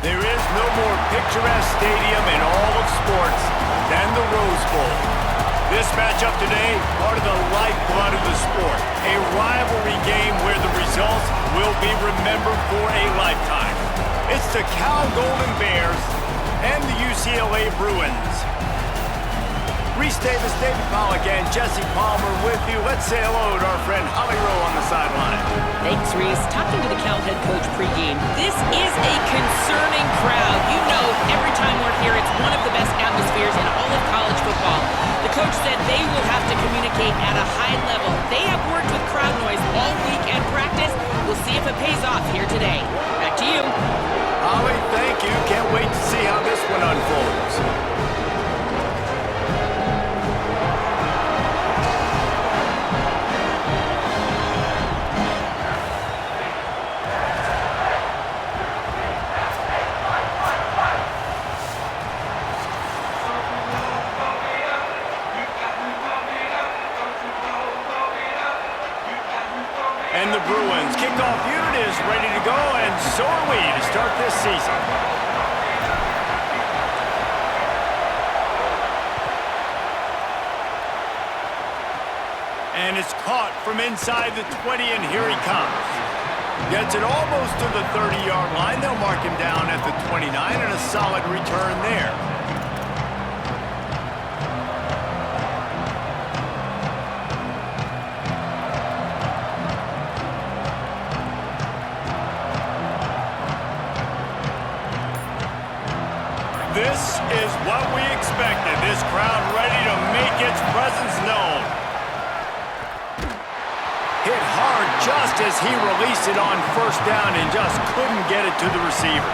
There is no more picturesque stadium in all of sports than the Rose Bowl. This matchup today, part of the lifeblood of the sport. A rivalry game where the results will be remembered for a lifetime. It's the Cal Golden Bears and the UCLA Bruins. Reese Davis, David Pollack, and Jesse Palmer with you. Let's say hello to our friend Holly Rowe on the sideline. Thanks, Reese. Talking to the Cal head coach pregame, this is a concerning crowd. You know, every time we're here, it's one of the best atmospheres in all of college football. The coach said they will have to communicate at a high level. They have worked with crowd noise all week at practice. We'll see if it pays off here today. Back to you. Holly, thank you. Can't wait to see how this one unfolds. And the Bruins kickoff unit is ready to go, and so are we to start this season. And it's caught from inside the 20, and here he comes. Gets it almost to the 30-yard line. They'll mark him down at the 29, and a solid return there. This is what we expected. This crowd ready to make its presence known. Hit hard just as he released it on first down and just couldn't get it to the receiver.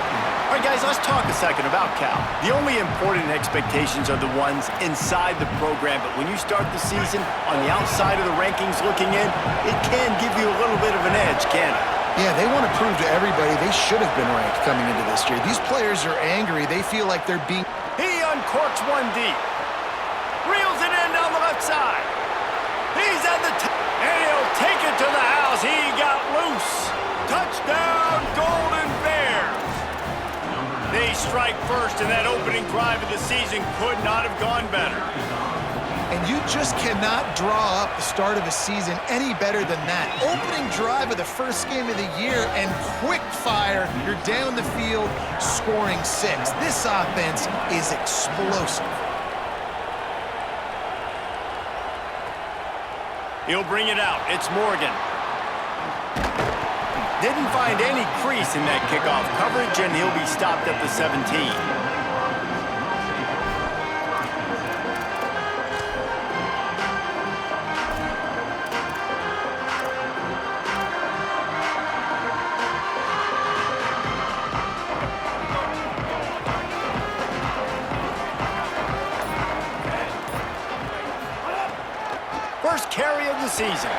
All right, guys, let's talk a second about Cal. The only important expectations are the ones inside the program, but when you start the season on the outside of the rankings looking in, it can give you a little bit of an edge, can't it? Yeah, they want to prove to everybody they should have been ranked coming into this year. These players are angry. They feel like they're being... He uncorks one deep. Reels it in down the left side. He's at the top. And he'll take it to the house. He got loose. Touchdown, Golden Bears. They strike first, and that opening drive of the season could not have gone better. And you just cannot draw up the start of a season any better than that. Opening drive of the first game of the year and quick fire. You're down the field scoring 6. This offense is explosive. He'll bring it out. It's Morgan. Didn't find any crease in that kickoff coverage, and he'll be stopped at the 17. First carry of the season.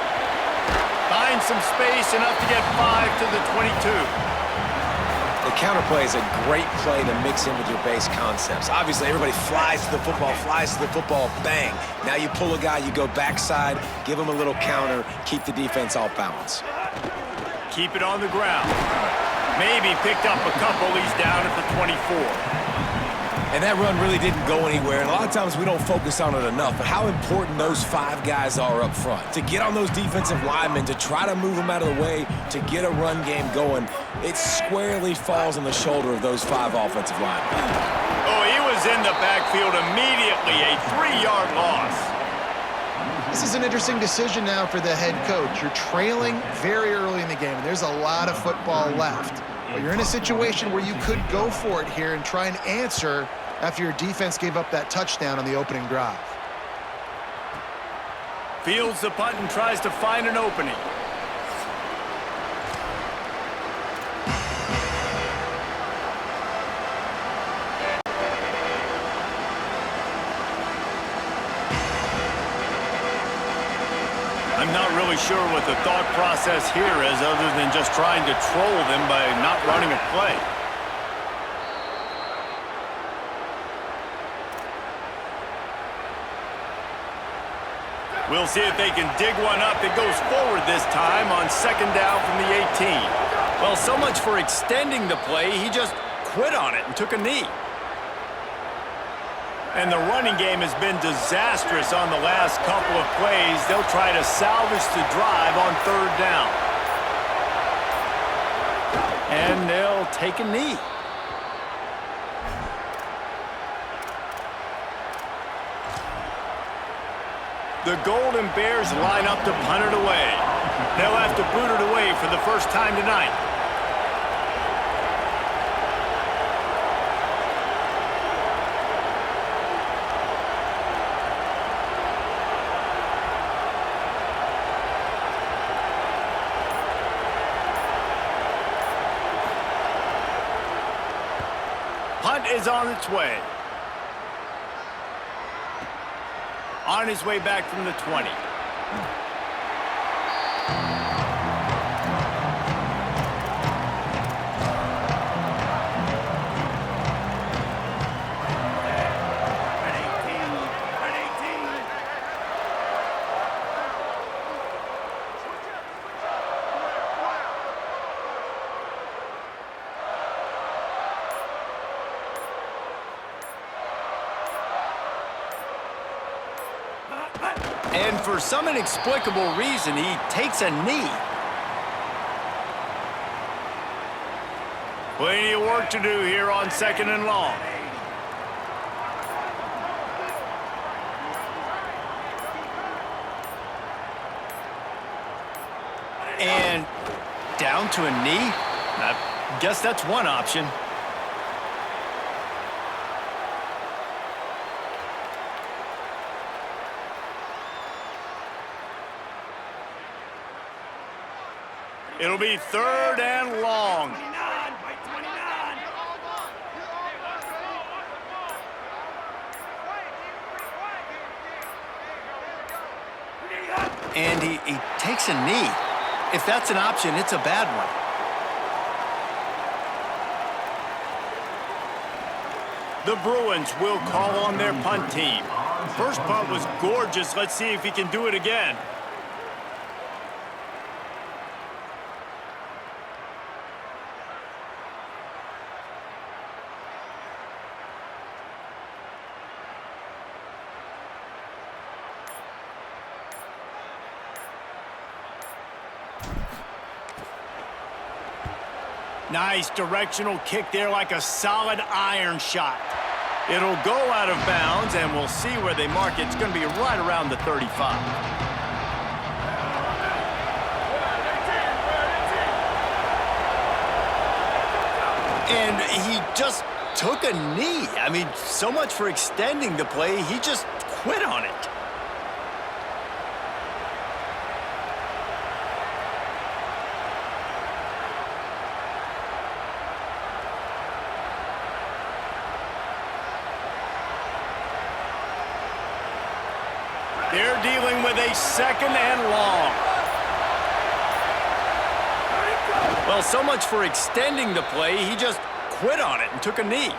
Finds some space, enough to get 5 to the 22. The counterplay is a great play to mix in with your base concepts. Obviously, everybody flies to the football, bang. Now you pull a guy, you go backside, give him a little counter, keep the defense off balance. Keep it on the ground. Maybe picked up a couple. He's down at the 24. And that run really didn't go anywhere. And a lot of times we don't focus on it enough, but how important those 5 guys are up front. To get on those defensive linemen, to try to move them out of the way, to get a run game going, it squarely falls on the shoulder of those 5 offensive linemen. Oh, he was in the backfield immediately, a 3-yard loss. This is an interesting decision now for the head coach. You're trailing very early in the game, and there's a lot of football left. But you're in a situation where you could go for it here and try and answer after your defense gave up that touchdown on the opening drive. Fields the punt and tries to find an opening. I'm not really sure what the thought process here is other than just trying to troll them by not running a play. We'll see if they can dig one up. It goes forward this time on second down from the 18. Well, so much for extending the play. He just quit on it and took a knee. And the running game has been disastrous on the last couple of plays. They'll try to salvage the drive on third down. And they'll take a knee. The Golden Bears line up to punt it away. They'll have to boot it away for the first time tonight. Punt is on its way. On his way back from the 20. And for some inexplicable reason, he takes a knee. Plenty of work to do here on 2nd and long. And down to a knee? I guess that's one option. It'll be 3rd and long. And he takes a knee. If that's an option, it's a bad one. The Bruins will call on their punt team. First punt was gorgeous. Let's see if he can do it again. Nice directional kick there like a solid iron shot. It'll go out of bounds, and we'll see where they mark it. It's going to be right around the 35. And he just took a knee. I mean, so much for extending the play. He just quit on it. They're dealing with a 2nd and long. Well, so much for extending the play. He just quit on it and took a knee.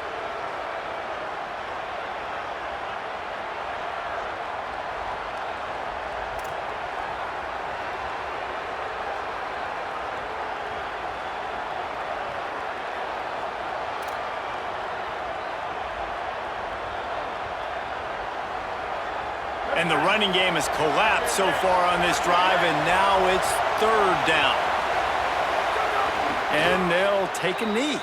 And the running game has collapsed so far on this drive, and now it's 3rd down. And they'll take a knee.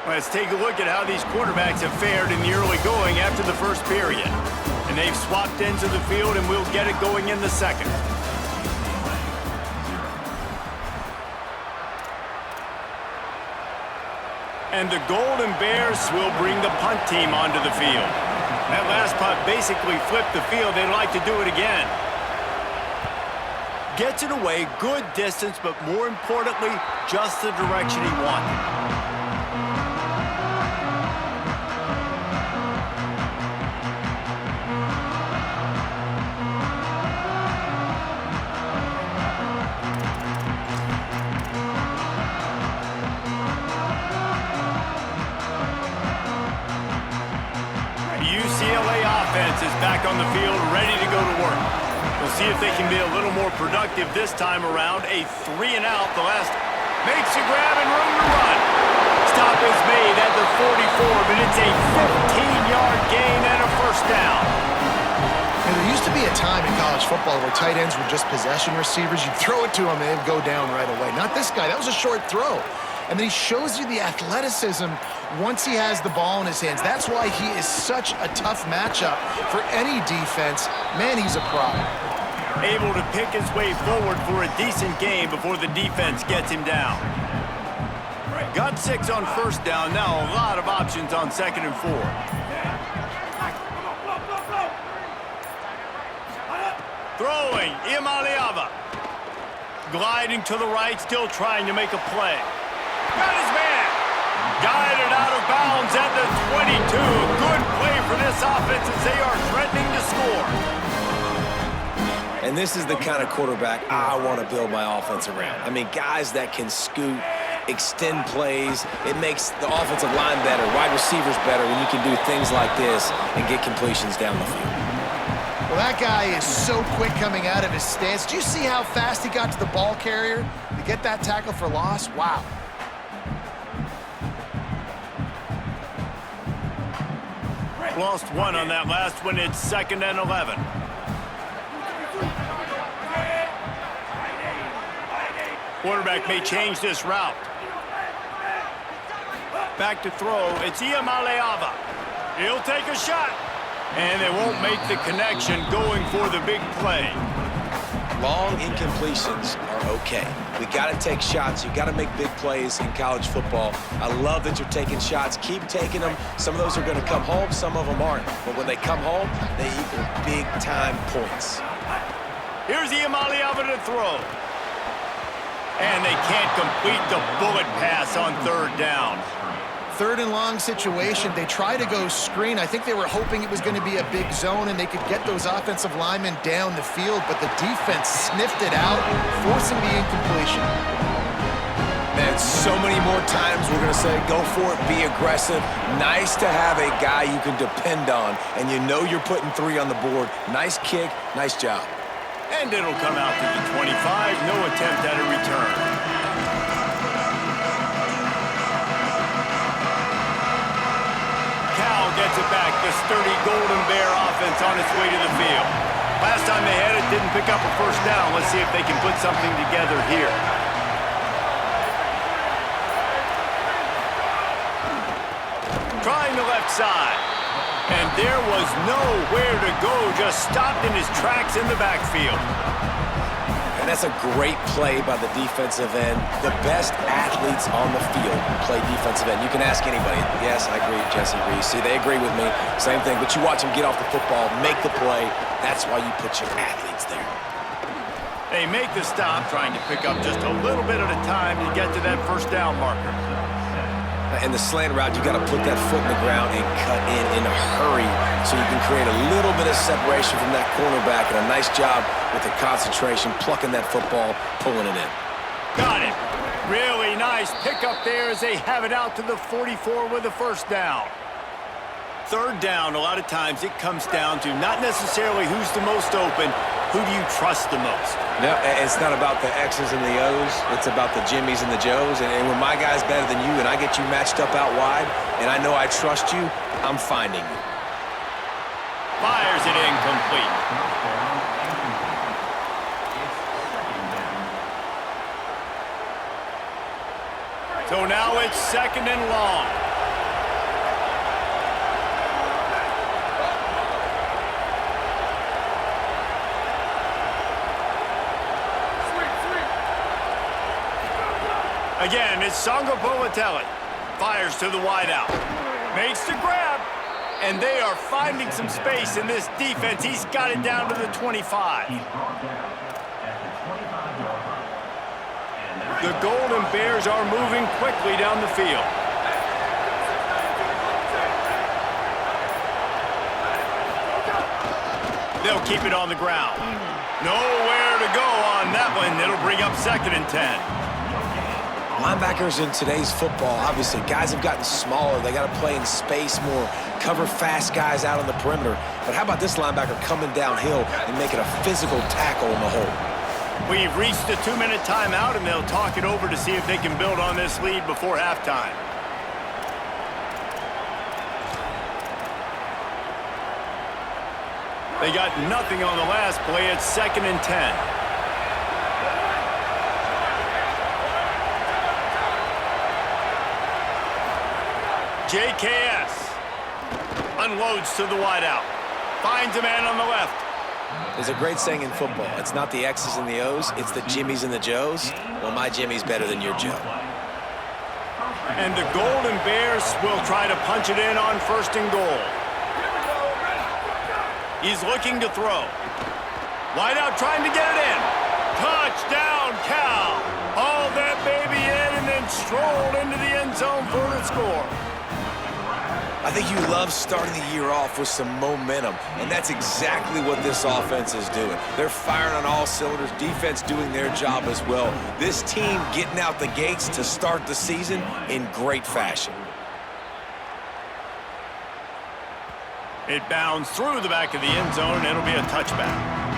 Let's take a look at how these quarterbacks have fared in the early going after the first period. And they've swapped ends of the field, and we'll get it going in the second. And the Golden Bears will bring the punt team onto the field. That last punt basically flipped the field. They'd like to do it again. Gets it away, good distance, but more importantly, just the direction he wanted. UCLA offense is back on the field, ready to go to work. We'll see if they can be a little more productive this time around. A 3-and-out. The last makes a grab and room to run. but it's a 15-yard gain and a first down. And there used to be a time in college football where tight ends were just possession receivers. You'd throw it to them and they'd go down right away. Not this guy. That was a short throw. And then he shows you the athleticism once he has the ball in his hands. That's why he is such a tough matchup for any defense. Man, he's a pro. Able to pick his way forward for a decent gain before the defense gets him down. Got 6 on first down. Now a lot of options on 2nd and 4. Throwing, Imaliava. Gliding to the right, still trying to make a play. Got his man. Guided out of bounds at the 22. Good play for this offense as they are threatening to score. And this is the kind of quarterback I want to build my offense around. I mean, guys that can scoot, extend plays. It makes the offensive line better, wide receivers better when you can do things like this and get completions down the field. Well, that guy is so quick coming out of his stance. Do you see how fast he got to the ball carrier to get that tackle for loss? Wow. Lost 1 on that last one. It's 2nd and 11. Quarterback may change this route. Back to throw. It's Iamaleava. He'll take a shot. And they won't make the connection going for the big play. Long incompletions are okay. We got to take shots. You got to make big plays in college football. I love that you're taking shots. Keep taking them. Some of those are going to come home. Some of them aren't. But when they come home, they equal big-time points. Here's Iamaleava to throw. And they can't complete the bullet pass on 3rd down. 3rd and long situation. They try to go screen. I think they were hoping it was going to be a big zone and they could get those offensive linemen down the field, but the defense sniffed it out, forcing the incompletion. Man, so many more times we're going to say, go for it, be aggressive. Nice to have a guy you can depend on, and you know you're putting 3 on the board. Nice kick, nice job. And it'll come out to the 25. No attempt at a return. Gets it back. The sturdy Golden Bear offense on its way to the field. Last time they had it, didn't pick up a first down. Let's see if they can put something together here. Trying the left side. And there was nowhere to go. Just stopped in his tracks in the backfield. And that's a great play by the defensive end. The best athletes on the field play defensive end. You can ask anybody. Yes, I agree, Jesse Reese. See, they agree with me. Same thing. But you watch them get off the football, make the play. That's why you put your athletes there. They make the stop, trying to pick up just a little bit at a time to get to that first down marker. In the slant route, you got to put that foot in the ground and cut in a hurry so you can create a little bit of separation from that cornerback, and a nice job with the concentration, plucking that football, pulling it in. Got it. Really nice pickup there as they have it out to the 44 with the first down. 3rd down, a lot of times it comes down to not necessarily who's the most open, who do you trust the most? No, it's not about the X's and the O's. It's about the Jimmies and the Joes. And when my guy's better than you and I get you matched up out wide and I know I trust you, I'm finding you. Fires it incomplete. So now it's 2nd and long. Again, it's Songo Bolatelli. Fires to the wideout. Makes the grab. And they are finding some space in this defense. He's got it down to the 25. The Golden Bears are moving quickly down the field. They'll keep it on the ground. Nowhere to go on that one. It'll bring up 2nd and 10. Linebackers in today's football, obviously, guys have gotten smaller. They got to play in space more, cover fast guys out on the perimeter. But how about this linebacker coming downhill and making a physical tackle in the hole? We've reached the 2-minute timeout, and they'll talk it over to see if they can build on this lead before halftime. They got nothing on the last play. It's 2nd and 10. JKS unloads to the wideout. Finds a man on the left. There's a great saying in football. It's not the X's and the O's, it's the Jimmies and the Joes. Well, my Jimmy's better than your Joe. And the Golden Bears will try to punch it in on 1st and goal. He's looking to throw. Wideout trying to get it in. Touchdown, Cal. Hauled that baby in and then strolled into the end zone for the score. I think you love starting the year off with some momentum, and that's exactly what this offense is doing. They're firing on all cylinders, defense doing their job as well. This team getting out the gates to start the season in great fashion. It bounds through the back of the end zone, and it'll be a touchback.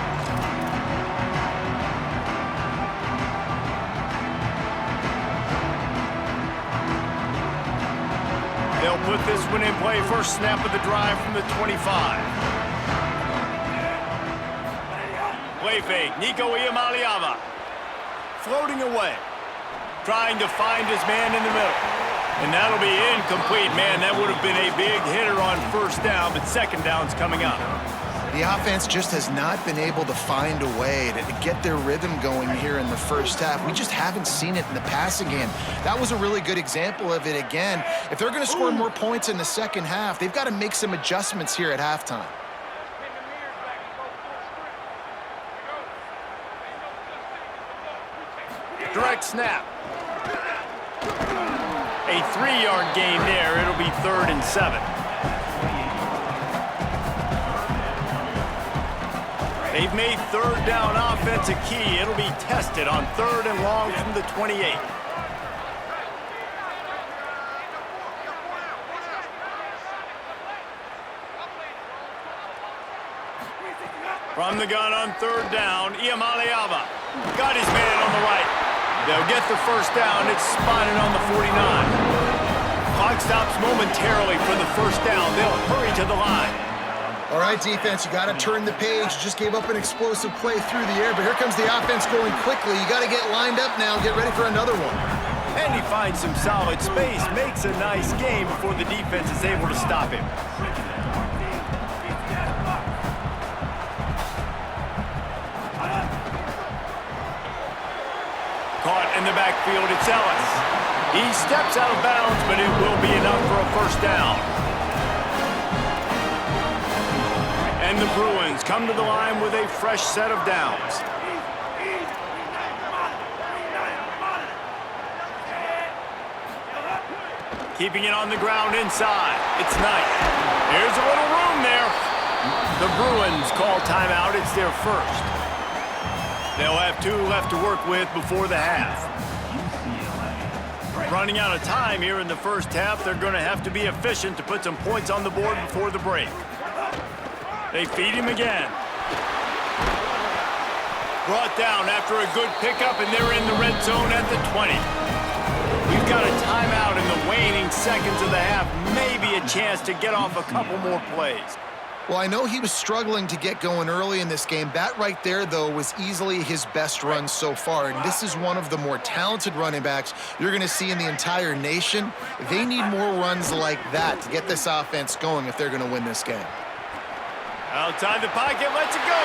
They'll put this one in play. First snap of the drive from the 25. Play fake. Nico Iamaleava floating away. Trying to find his man in the middle. And that'll be incomplete. Man, that would have been a big hitter on 1st down, but 2nd down's coming up. The offense just has not been able to find a way to get their rhythm going here in the 1st half. We just haven't seen it in the passing game. That was a really good example of it again. If they're going to score more points in the 2nd half, they've got to make some adjustments here at halftime. Direct snap. A 3-yard gain there. It'll be 3rd and 7. They've made 3rd down offense a key. It'll be tested on 3rd and long from the 28. From the gun on 3rd down, Iamaleava got his man on the right. They'll get the 1st down. It's spotted on the 49. Clock stops momentarily for the 1st down. They'll hurry to the line. All right, defense, you got to turn the page. Just gave up an explosive play through the air, but here comes the offense going quickly. You got to get lined up now, get ready for another one. And he finds some solid space, makes a nice game before the defense is able to stop him. Caught in the backfield, it's Ellis. He steps out of bounds, but it will be enough for a 1st down. And the Bruins come to the line with a fresh set of downs. Keeping it on the ground inside. It's Knight. Here's a little room there. The Bruins call timeout. It's their 1st. They'll have 2 left to work with before the half. Running out of time here in the 1st half. They're going to have to be efficient to put some points on the board before the break. They feed him again. Brought down after a good pickup, and they're in the red zone at the 20. We've got a timeout in the waning seconds of the half. Maybe a chance to get off a couple more plays. Well, I know he was struggling to get going early in this game. That right there, though, was easily his best run so far. And this is one of the more talented running backs you're going to see in the entire nation. They need more runs like that to get this offense going if they're going to win this game. Outside the pocket, lets it go.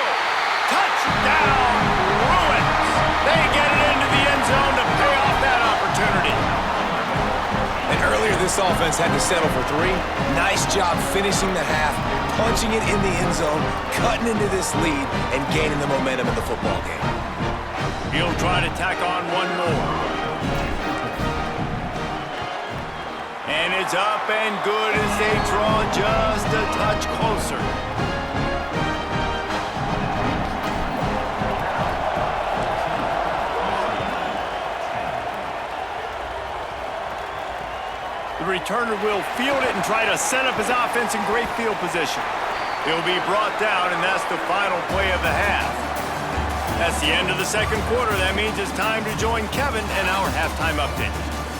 Touchdown, Bruins. They get it into the end zone to pay off that opportunity. And earlier this offense had to settle for 3. Nice job finishing the half, punching it in the end zone, cutting into this lead, and gaining the momentum in the football game. He'll try to tack on one more. And it's up and good as they draw just a touch closer. The returner will field it and try to set up his offense in great field position. He'll be brought down, and that's the final play of the half. That's the end of the 2nd quarter. That means it's time to join Kevin and our halftime update.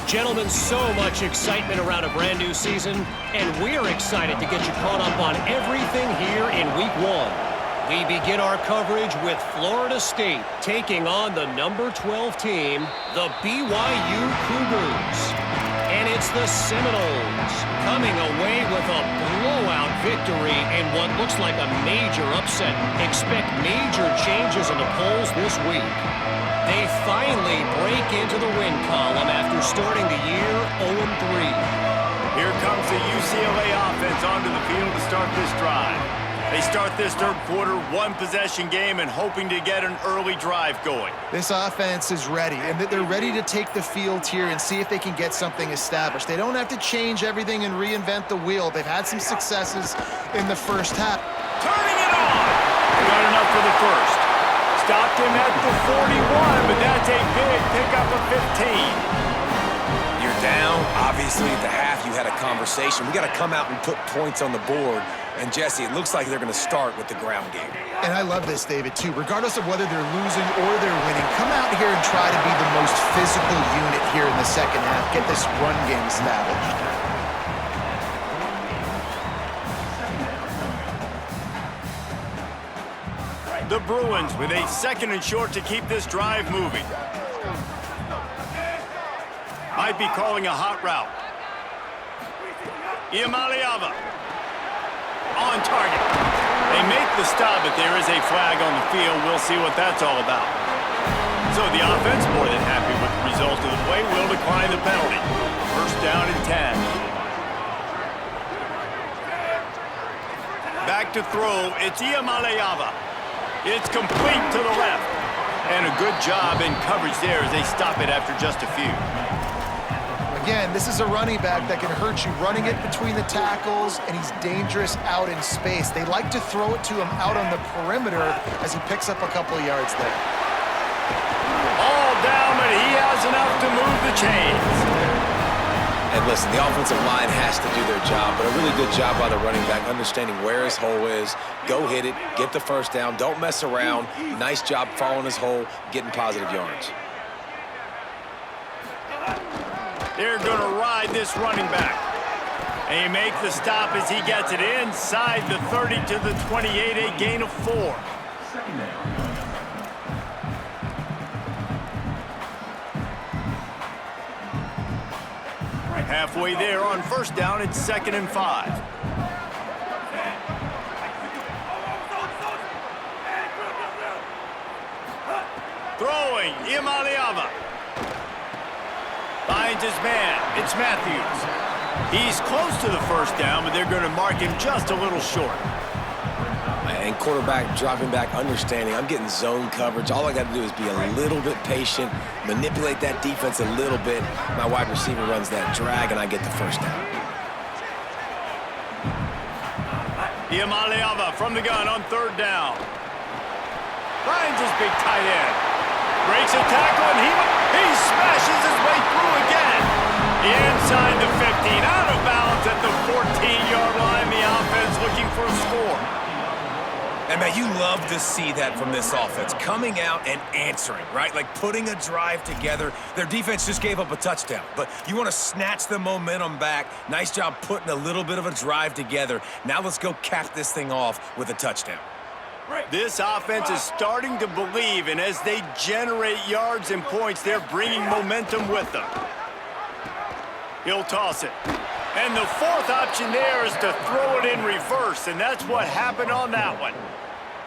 Gentlemen, so much excitement around a brand new season, and we're excited to get you caught up on everything here in Week 1. We begin our coverage with Florida State taking on the number 12 team, the BYU Cougars. And it's the Seminoles coming away with a blowout victory in what looks like a major upset. Expect major changes in the polls this week. They finally break into the win column after starting the year 0-3. Here comes the UCLA offense onto the field to start this drive. They start this third quarter one-possession game and hoping to get an early drive going. This offense is ready, and they're ready to take the field here and see if they can get something established. They don't have to change everything and reinvent the wheel. They've had some successes in the first half. Turning it on! Got enough for the first. Stopped him at the 41, but that's a big pickup of 15. You're down. Obviously, at the half, you had a conversation. We got to come out and put points on the board. And, Jesse, it looks like they're going to start with the ground game. And I love this, David, too. Regardless of whether they're losing or they're winning, come out here and try to be the most physical unit here in the second half. Get this run game established. The Bruins with a second and short to keep this drive moving. Might be calling a hot route. Iamaleava on target. They make the stop, but there is a flag on the field. We'll see what that's all about. So the offense, more than happy with the result of the play, will decline the penalty. First down and 10. Back to throw. It's Iamaleava. It's complete to the left. And a good job in coverage there as they stop it after just a few. Again, this is a running back that can hurt you running it between the tackles, and he's dangerous out in space. They like to throw it to him out on the perimeter as he picks up a couple of yards there. All down, but he has enough to move the chains. And listen, the offensive line has to do their job, but a really good job by the running back, understanding where his hole is. Go hit it, get the first down, don't mess around. Nice job following his hole, getting positive yards. They're going to ride this running back. And he makes the stop as he gets it inside the 30 to the 28, a gain of 4. Halfway there on first down, it's 2nd and 5. Throwing, Iamaleava. Finds his man. It's Matthews. He's close to the first down, but they're going to mark him just a little short. And quarterback dropping back, understanding I'm getting zone coverage. All I got to do is be a little bit patient, manipulate that defense a little bit. My wide receiver runs that drag, and I get the first down. Iamaleava from the gun on 3rd down. Finds his big tight end. Breaks a tackle, and he smashes his way through again. Inside the 15, out of bounds at the 14-yard line. The offense looking for a score. And, man, you love to see that from this offense, coming out and answering, right? Like putting a drive together. Their defense just gave up a touchdown, but you want to snatch the momentum back. Nice job putting a little bit of a drive together. Now let's go cap this thing off with a touchdown. This offense is starting to believe, and as they generate yards and points, they're bringing momentum with them. He'll toss it. And the 4th option there is to throw it in reverse, and that's what happened on that one.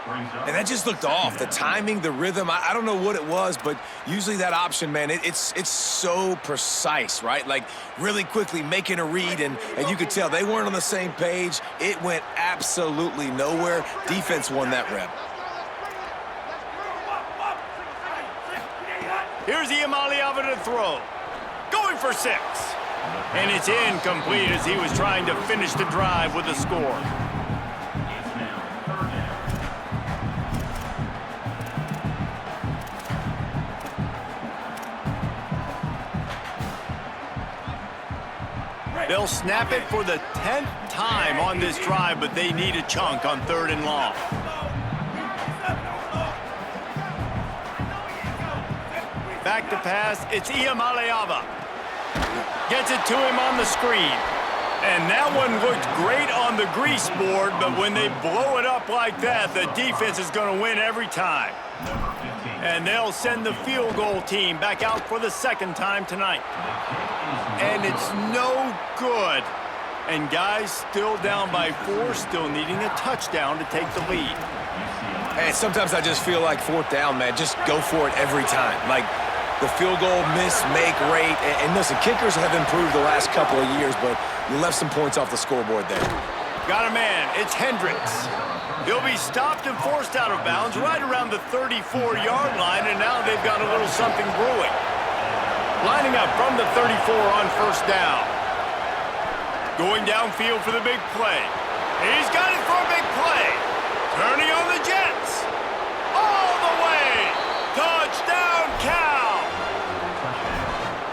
And that just looked off. The timing, the rhythm, I don't know what it was, but usually that option, man, it's so precise, right? Like really quickly making a read, and you could tell they weren't on the same page. It went absolutely nowhere. Defense won that rep. Here's Iamaleava to throw. Going for 6. And it's incomplete as he was trying to finish the drive with a score. They'll snap it for the 10th time on this drive, but they need a chunk on 3rd and long. Back to pass, it's Iamaleava. Gets it to him on the screen. And that one looked great on the grease board, but when they blow it up like that, the defense is going to win every time. And they'll send the field goal team back out for the second time tonight. And it's no good. And guys still down by 4, still needing a touchdown to take the lead. And sometimes I just feel like fourth down, man. Just go for it every time. Like the field goal miss-make rate. And listen, kickers have improved the last couple of years, but you left some points off the scoreboard there. Got a man. It's Hendricks. He'll be stopped and forced out of bounds right around the 34-yard line, and now they've got a little something brewing. Lining up from the 34 on first down. Going downfield for the big play. He's got it for a big play. Turning on the Jets. All the way. Touchdown, Cal.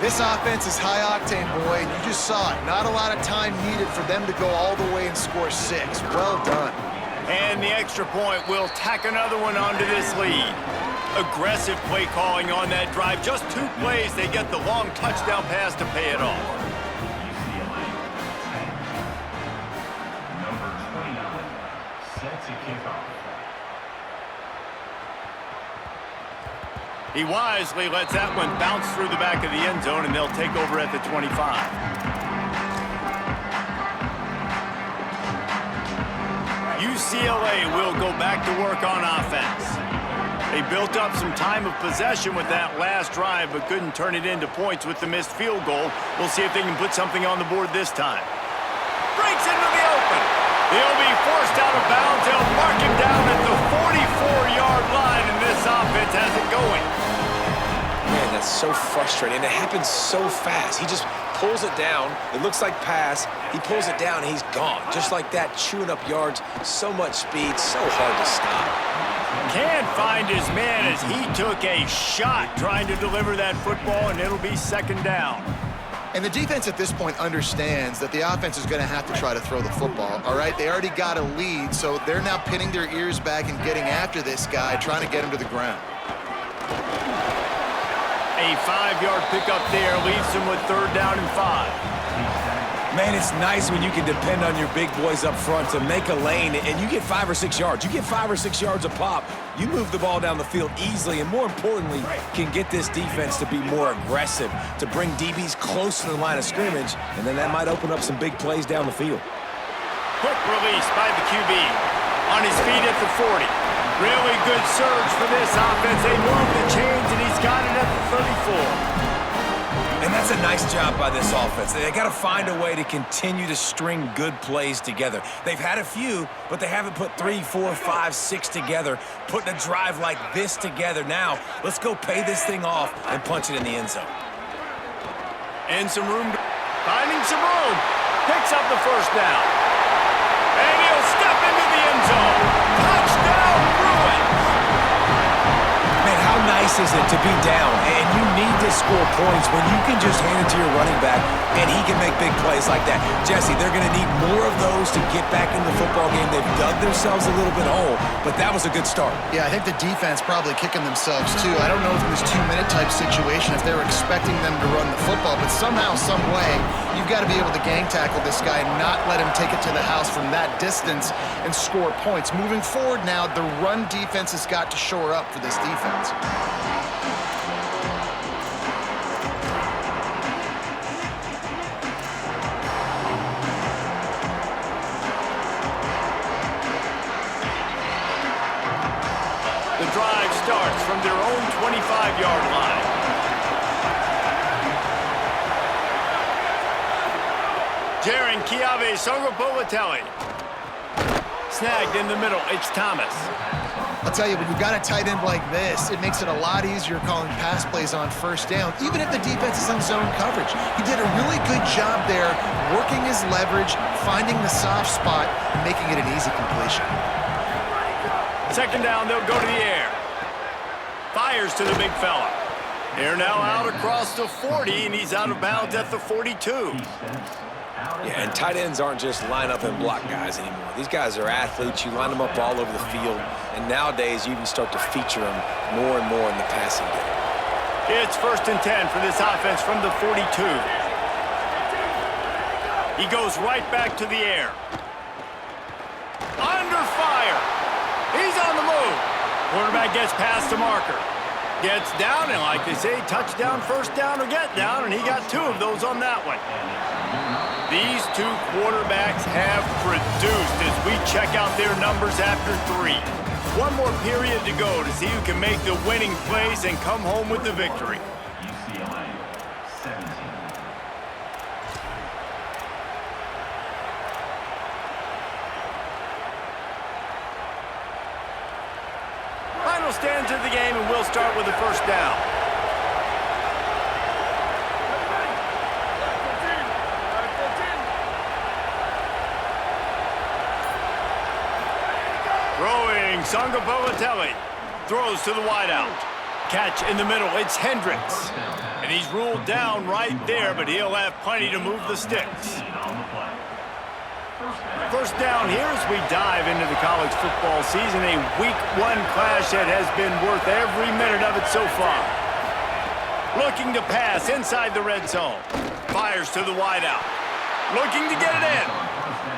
This offense is high octane, boy, and you just saw it. Not a lot of time needed for them to go all the way and score 6. Well done. And the extra point will tack another one onto this lead. Aggressive play calling on that drive. Just 2 plays, they get the long touchdown pass to pay it off. Number 29, set to kick off. He wisely lets that one bounce through the back of the end zone, and they'll take over at the 25. UCLA will go back to work on offense. They built up some time of possession with that last drive, but couldn't turn it into points with the missed field goal. We'll see if they can put something on the board this time. Breaks into the open. He'll be forced out of bounds. They'll mark him down at the 44-yard line, and this offense has it going. Man, that's so frustrating. It happens so fast. He just pulls it down. It looks like pass. He pulls it down, and he's gone. Just like that, chewing up yards. So much speed, so hard to stop. Can't find his man as he took a shot trying to deliver that football, and it'll be second down. And the defense at this point understands that the offense is going to have to try to throw the football, all right? They already got a lead, so they're now pinning their ears back and getting after this guy, trying to get him to the ground. A 5-yard pickup there leaves him with third down and 5. Man, it's nice when you can depend on your big boys up front to make a lane, and you get 5 or 6 yards. You get 5 or 6 yards a pop. You move the ball down the field easily, and more importantly, can get this defense to be more aggressive, to bring DBs close to the line of scrimmage, and then that might open up some big plays down the field. Quick release by the QB. On his feet at the 40. Really good surge for this offense. They move the chains, and he's got it at the 34. And that's a nice job by this offense. They got to find a way to continue to string good plays together. They've had a few, but they haven't put 3, 4, 5, 6 together, putting a drive like this together. Now, let's go pay this thing off and punch it in the end zone. And some room, finding some room. Picks up the first down. And he'll step into the end zone. Touchdown, Bruins! Man, how nice is it to be down and you need to score points when you can just hand it to your running back and he can make big plays like that? Jesse, they're going to need more of those to get back in the football game. They've dug themselves a little bit hole, but that was a good start. Yeah, I think the defense probably kicking themselves too. I don't know if in this 2-minute type situation if they were expecting them to run the football, but somehow, some way, you've got to be able to gang tackle this guy and not let him take it to the house from that distance and score points. Moving forward now, the run defense has got to shore up for this defense. The drive starts from their own 25-yard line. Jaron Chiave Songopolitelli. Snagged in the middle. It's Thomas. I'll tell you, when you've got a tight end like this, it makes it a lot easier calling pass plays on first down, even if the defense is in zone coverage. He did a really good job there, working his leverage, finding the soft spot, and making it an easy completion. Second down, they'll go to the air. Fires to the big fella. They're now out across the 40, and he's out of bounds at the 42. Yeah, and tight ends aren't just line up and block guys anymore. These guys are athletes. You line them up all over the field, and nowadays you even start to feature them more and more in the passing game. It's 1st and 10 for this offense from the 42. He goes right back to the air. Under fire. He's on the move. Quarterback gets past the marker. Gets down, and like they say, touchdown, first down, or get down, and he got 2 of those on that one. These 2 quarterbacks have produced as we check out their numbers after 3. One more period to go to see who can make the winning plays and come home with the victory. UCLA 17. Final stands of the game, and we'll start with the first down. Throwing, Sangapavatelli throws to the wideout. Catch in the middle, it's Hendricks. And he's ruled down right there, but he'll have plenty to move the sticks. First down here as we dive into the college football season, a week 1 clash that has been worth every minute of it so far. Looking to pass inside the red zone. Fires to the wideout. Looking to get it in.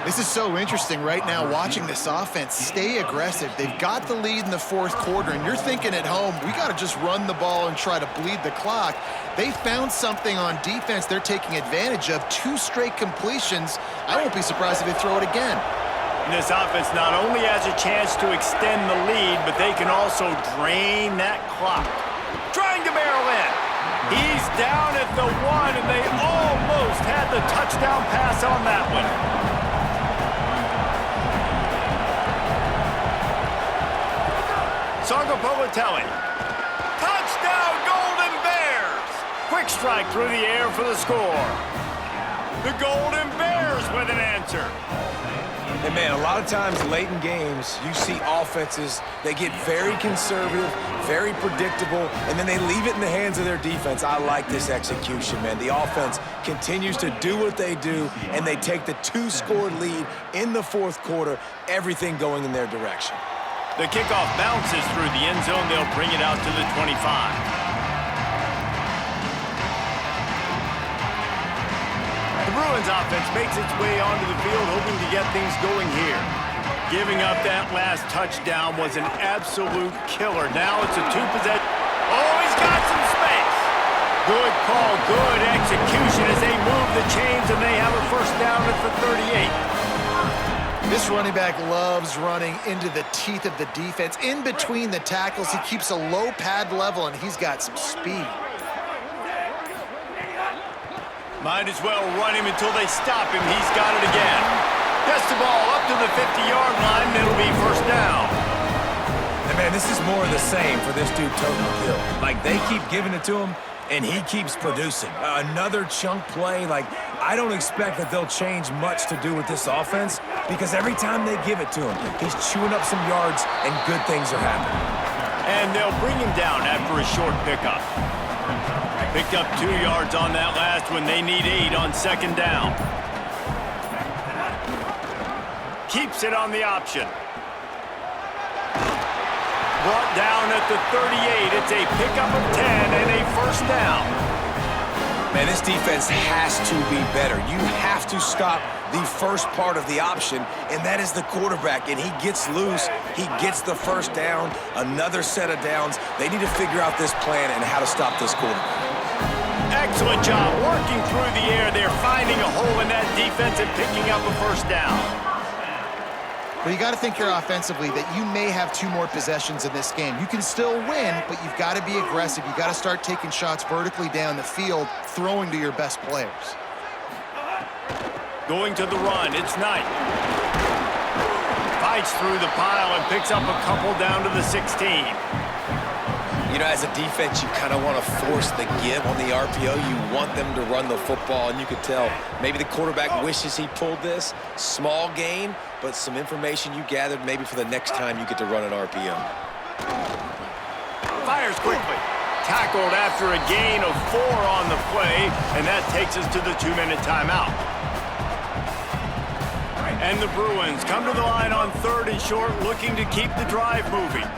This is so interesting right now watching this offense stay aggressive. They've got the lead in the 4th quarter, and you're thinking at home, we got to just run the ball and try to bleed the clock. They found something on defense they're taking advantage of. 2 straight completions. I won't be surprised if they throw it again. And this offense not only has a chance to extend the lead, but they can also drain that clock. Trying to barrel in. He's down at the 1, and they almost had the touchdown pass on that one. Sangapavatelli. Touchdown, Golden Bears! Quick strike through the air for the score. The Golden Bears with an answer. And man, a lot of times late in games, you see offenses, they get very conservative, very predictable, and then they leave it in the hands of their defense. I like this execution, man. The offense continues to do what they do, and they take the 2-score lead in the 4th quarter, everything going in their direction. The kickoff bounces through the end zone. They'll bring it out to the 25. The Bruins offense makes its way onto the field, hoping to get things going here. Giving up that last touchdown was an absolute killer. Now it's a 2-possession. Oh, he's got some space. Good call, good execution as they move the chains, and they have a first down at the 38. This running back loves running into the teeth of the defense. In between the tackles, he keeps a low pad level, and he's got some speed. Might as well run him until they stop him. He's got it again. Gets the ball up to the 50-yard line, and it'll be first down. And man, this is more of the same for this dude toting the hill. Like, they keep giving it to him, and he keeps producing. Another chunk play. Like, I don't expect that they'll change much to do with this offense because every time they give it to him, he's chewing up some yards, and good things are happening. And they'll bring him down after a short pickup. Picked up 2 yards on that last one. They need 8 on second down. Keeps it on the option. Brought down at the 38. It's a pickup of 10 and a first down. Man, this defense has to be better. You have to stop the first part of the option, and that is the quarterback. And he gets loose. He gets the first down. Another set of downs. They need to figure out this plan and how to stop this quarterback. Excellent job working through the air. They're finding a hole in that defense and picking up a first down. But you got to think here offensively that you may have 2 more possessions in this game. You can still win, but you've got to be aggressive. You've got to start taking shots vertically down the field, throwing to your best players. Going to the run, it's Knight. Fights through the pile and picks up a couple down to the 16. You know, as a defense, you kind of want to force the give on the RPO. You want them to run the football, and you could tell maybe the quarterback wishes he pulled this. Small gain, but some information you gathered maybe for the next time you get to run an RPO. Fires quickly. Tackled after a gain of 4 on the play, and that takes us to the 2-minute timeout. And the Bruins come to the line on 3rd and short, looking to keep the drive moving.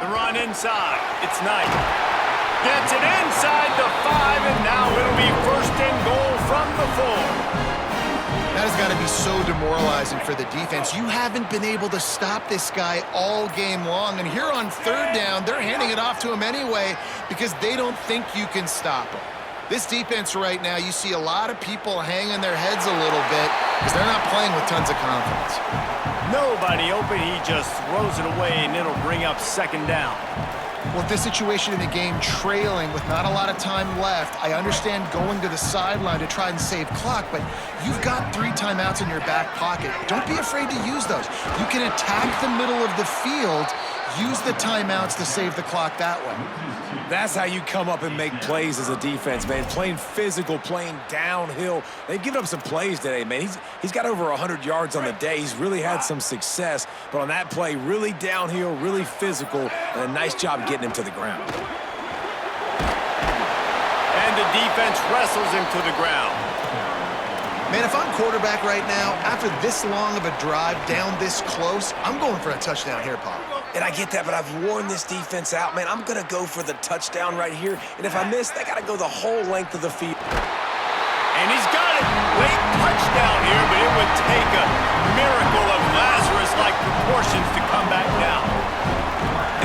The run inside. It's Knight. Gets it inside the 5, and now it'll be first and goal from the 4. That has got to be so demoralizing for the defense. You haven't been able to stop this guy all game long, and here on third down, they're handing it off to him anyway because they don't think you can stop him. This defense right now, you see a lot of people hanging their heads a little bit because they're not playing with tons of confidence. Nobody open, he just throws it away, and it'll bring up second down. Well, this situation in the game, trailing with not a lot of time left, I understand going to the sideline to try and save clock, but you've got 3 timeouts in your back pocket. Don't be afraid to use those. You can attack the middle of the field, use the timeouts to save the clock that way. That's how you come up and make plays as a defense, man. Playing physical, playing downhill. They've given up some plays today, man. He's got over 100 yards on the day. He's really had some success. But on that play, really downhill, really physical, and a nice job getting him to the ground. And the defense wrestles him to the ground. Man, if I'm quarterback right now, after this long of a drive down this close, I'm going for a touchdown here, Paul. And I get that, but I've worn this defense out, man. I'm going to go for the touchdown right here. And if I miss, they got to go the whole length of the field. And he's got it. Late touchdown here, but it would take a miracle of Lazarus-like proportions to come back down.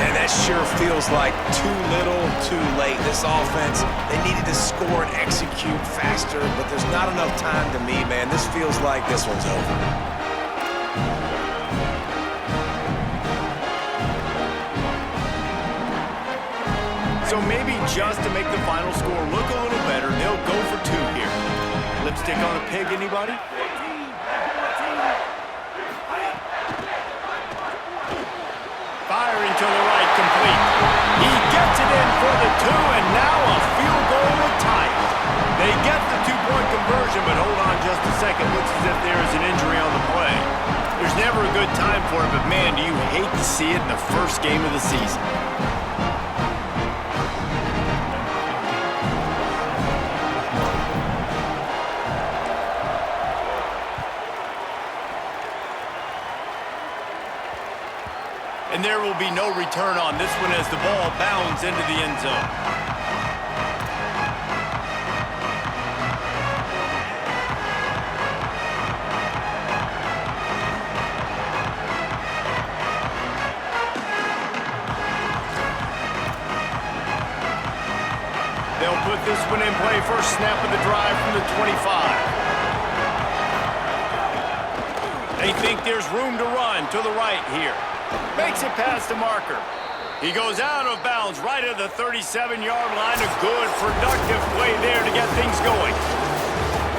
And that sure feels like too little, too late. This offense, they needed to score and execute faster, but there's not enough time to me, man. This feels like this one's over. So maybe just to make the final score look a little better, they'll go for 2 here. Lipstick on a pig, anybody? Firing to the right, complete. He gets it in for the 2, and now a field goal will tie it. They get the 2-point conversion, but hold on just a second. Looks as if there is an injury on the play. There's never a good time for it, but man, do you hate to see it in the first game of the season. And there will be no return on this one as the ball bounds into the end zone. They'll put this one in play. First snap of the drive from the 25. They think there's room to run to the right here. Makes it past the marker. He goes out of bounds right at the 37-yard line. A good, productive play there to get things going.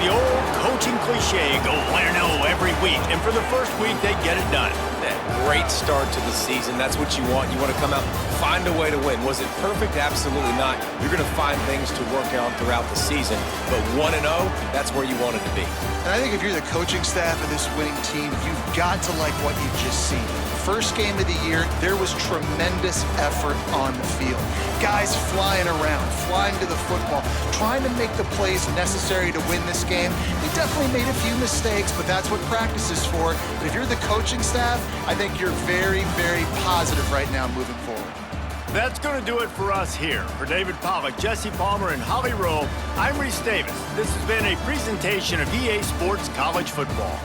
The old coaching cliche, go 1-0 every week. And for the first week, they get it done. That great start to the season. That's what you want. You want to come out, find a way to win. Was it perfect? Absolutely not. You're going to find things to work on throughout the season. But 1-0, that's where you want it to be. And I think if you're the coaching staff of this winning team, you've got to like what you've just seen. First game of the year, there was tremendous effort on the field. Guys flying around, flying to the football, trying to make the plays necessary to win this game. They definitely made a few mistakes, but that's what practice is for. But if you're the coaching staff, I think you're very, very positive right now moving forward. That's going to do it for us here. For David Pollack, Jesse Palmer, and Holly Rowe, I'm Reese Davis. This has been a presentation of EA Sports College Football.